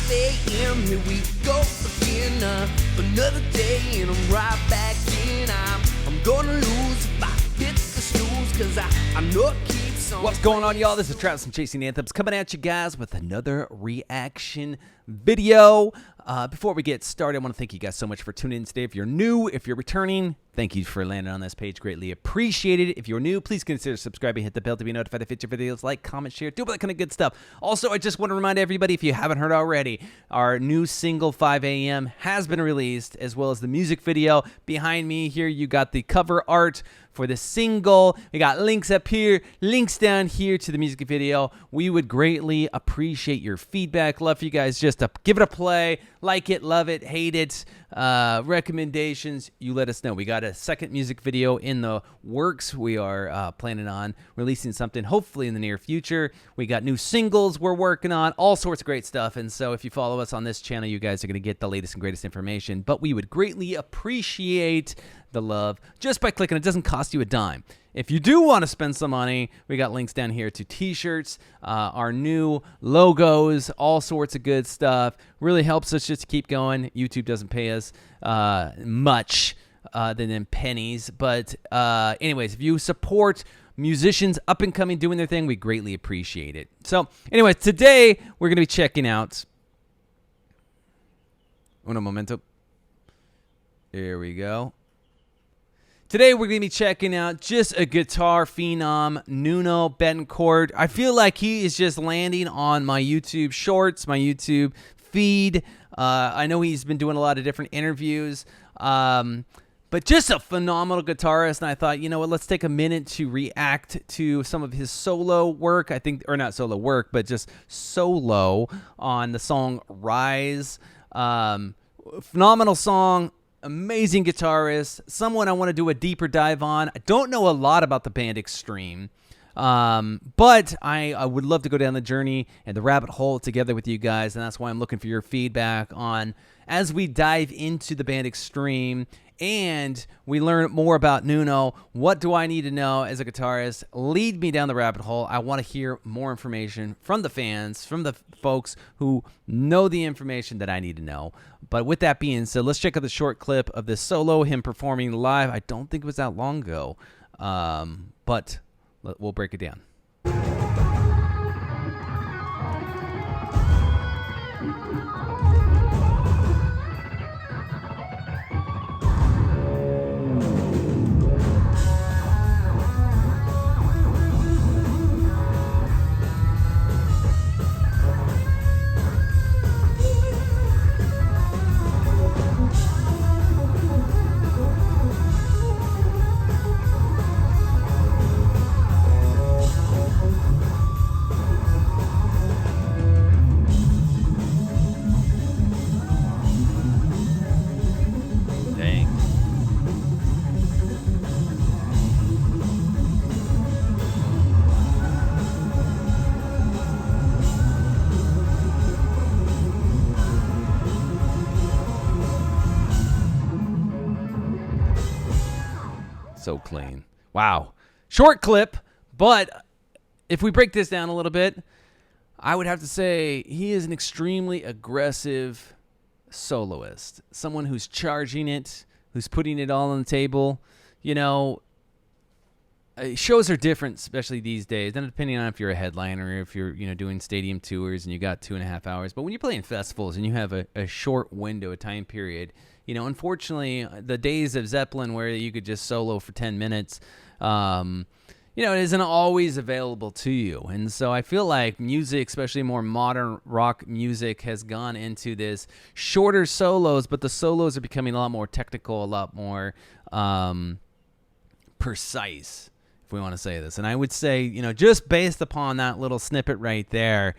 5 a.m. Here we go again. Another day and I'm right back in. I'm gonna lose if I hit the snooze, cause I know it keeps on. What's going on, y'all? This is Travis from Chasing Anthems coming at you guys with another reaction video. Before we get started, I want to thank you guys so much for tuning in today. If you're new, if you're returning, thank you for landing on this page. Greatly appreciated. If you're new, please consider subscribing. Hit the bell to be notified of future videos. Like, comment, share, do all that kind of good stuff. Also, I just want to remind everybody, if you haven't heard already, our new single 5 a.m. has been released, as well as the music video. Behind me here, you got the cover art for the single. We got links up here, links down here to the music video. We would greatly appreciate your feedback. Love for you guys just to give it a play, like it, love it, hate it, recommendations. You let us know. We got a second music video in the works. We are planning on releasing something hopefully in the near future. We got new singles we're working on, all sorts of great stuff. And so if you follow us on this channel, you guys are going to get the latest and greatest information. But we would greatly appreciate the love just by clicking. It doesn't cost you a dime. If you do want to spend some money, we got links down here to t-shirts, our new logos, all sorts of good stuff. Really helps us just to keep going. YouTube doesn't pay us much than in pennies. But anyways, if you support musicians up and coming doing their thing, we greatly appreciate it. So anyways, today we're going to be checking out Uno momento. Here we go. Today, we're going to be checking out just a guitar phenom, Nuno Bettencourt. I feel like he is just landing on my YouTube shorts, my YouTube feed. I know he's been doing a lot of different interviews, but just a phenomenal guitarist. And I thought, you know what, let's take a minute to react to some of his solo work. I think, or not solo work, but just solo on the song Rise. Phenomenal song. Amazing guitarist, someone I want to do a deeper dive on. I don't know a lot about the band Extreme, but I would love to go down the journey and the rabbit hole together with you guys, and that's why I'm looking for your feedback on as we dive into the band Extreme and we learn more about Nuno. What do I need to know as a guitarist? Lead me down the rabbit hole. I want to hear more information from the fans, from the folks who know the information that I need to know. But with that being said, let's check out the short clip of this solo, him performing live. I don't think it was that long ago, but we'll break it down. So clean. Wow. Short clip, but if we break this down a little bit, I would have to say he is an extremely aggressive soloist. Someone who's charging it, who's putting it all on the table. You know, shows are different, especially these days, and depending on if you're a headliner or if you're, you know, doing stadium tours and you got 2.5 hours. But when you're playing festivals and you have a short window, a time period, you know, unfortunately, the days of Zeppelin where you could just solo for 10 minutes, you know, it isn't always available to you. And so I feel like music, especially more modern rock music, has gone into this shorter solos, but the solos are becoming a lot more technical, a lot more precise, if we want to say this. And I would say, you know, just based upon that little snippet right there,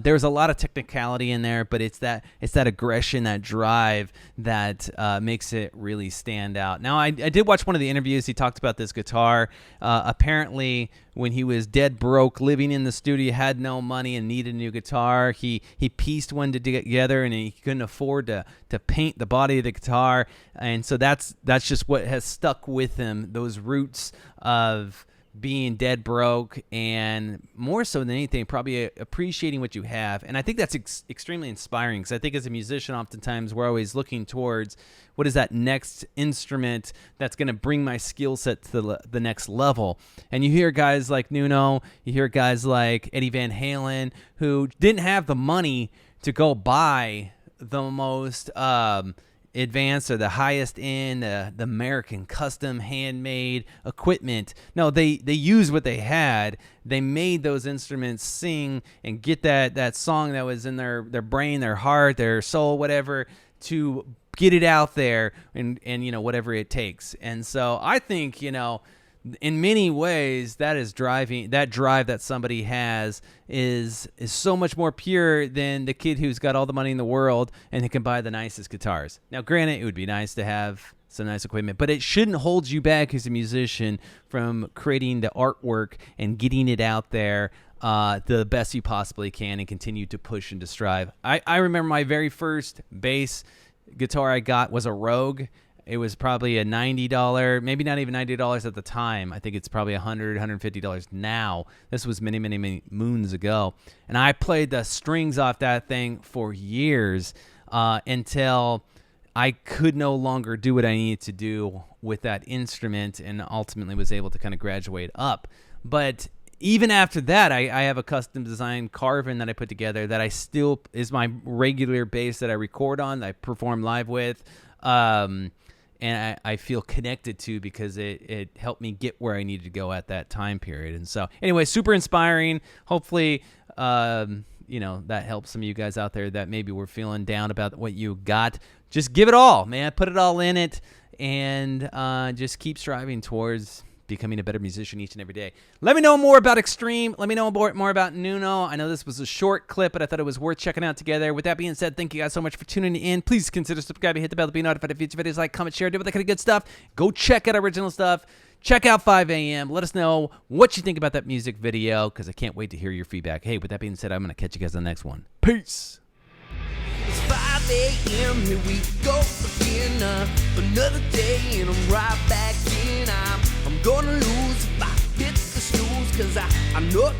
there's a lot of technicality in there, but it's that aggression, that drive that makes it really stand out. Now, I did watch one of the interviews. He talked about this guitar. Apparently, when he was dead broke, living in the studio, had no money and needed a new guitar, he pieced one together, and he couldn't afford to paint the body of the guitar. And so that's just what has stuck with him, those roots of being dead broke, and more so than anything, probably appreciating what you have. And I think that's extremely inspiring, because I think as a musician, oftentimes we're always looking towards what is that next instrument that's going to bring my skill set to the next level. And you hear guys like Nuno, you hear guys like Eddie Van Halen, who didn't have the money to go buy the most advanced or the highest end, the American custom handmade equipment. No, they used what they had. They made those instruments sing and get that song that was in their brain, their heart, their soul, whatever, to get it out there, and whatever it takes. And so I think, in many ways, that drive that somebody has is so much more pure than the kid who's got all the money in the world and who can buy the nicest guitars. Now, granted, it would be nice to have some nice equipment, but it shouldn't hold you back as a musician from creating the artwork and getting it out there the best you possibly can, and continue to push and to strive. I remember my very first bass guitar I got was a Rogue. It was probably a $90, maybe not even $90 at the time. I think it's probably $100, $150 now. This was many, many, many moons ago. And I played the strings off that thing for years until I could no longer do what I needed to do with that instrument, and ultimately was able to kind of graduate up. But even after that, I have a custom designed Carvin that I put together that I still is my regular bass that I record on, that I perform live with. And I feel connected to, because it helped me get where I needed to go at that time period. And so anyway, super inspiring. Hopefully, that helps some of you guys out there that maybe were feeling down about what you got. Just give it all, man. Put it all in it, and just keep striving towards becoming a better musician each and every day. Let me know more about Extreme. Let me know more about Nuno. I know this was a short clip, but I thought it was worth checking out together. With that being said, thank you guys so much for tuning in. Please consider subscribing, hit the bell to be notified of future videos. Like, comment, share, do all that kind of good stuff. Go check out original stuff. Check out 5 a.m. Let us know what you think about that music video, because I can't wait to hear your feedback. Hey, with that being said, I'm going to catch you guys on the next one. Peace. It's 5 a.m. Here we go again. Another day and I'm right back in. I'm gonna lose if I hit the snooze, 'cause I know it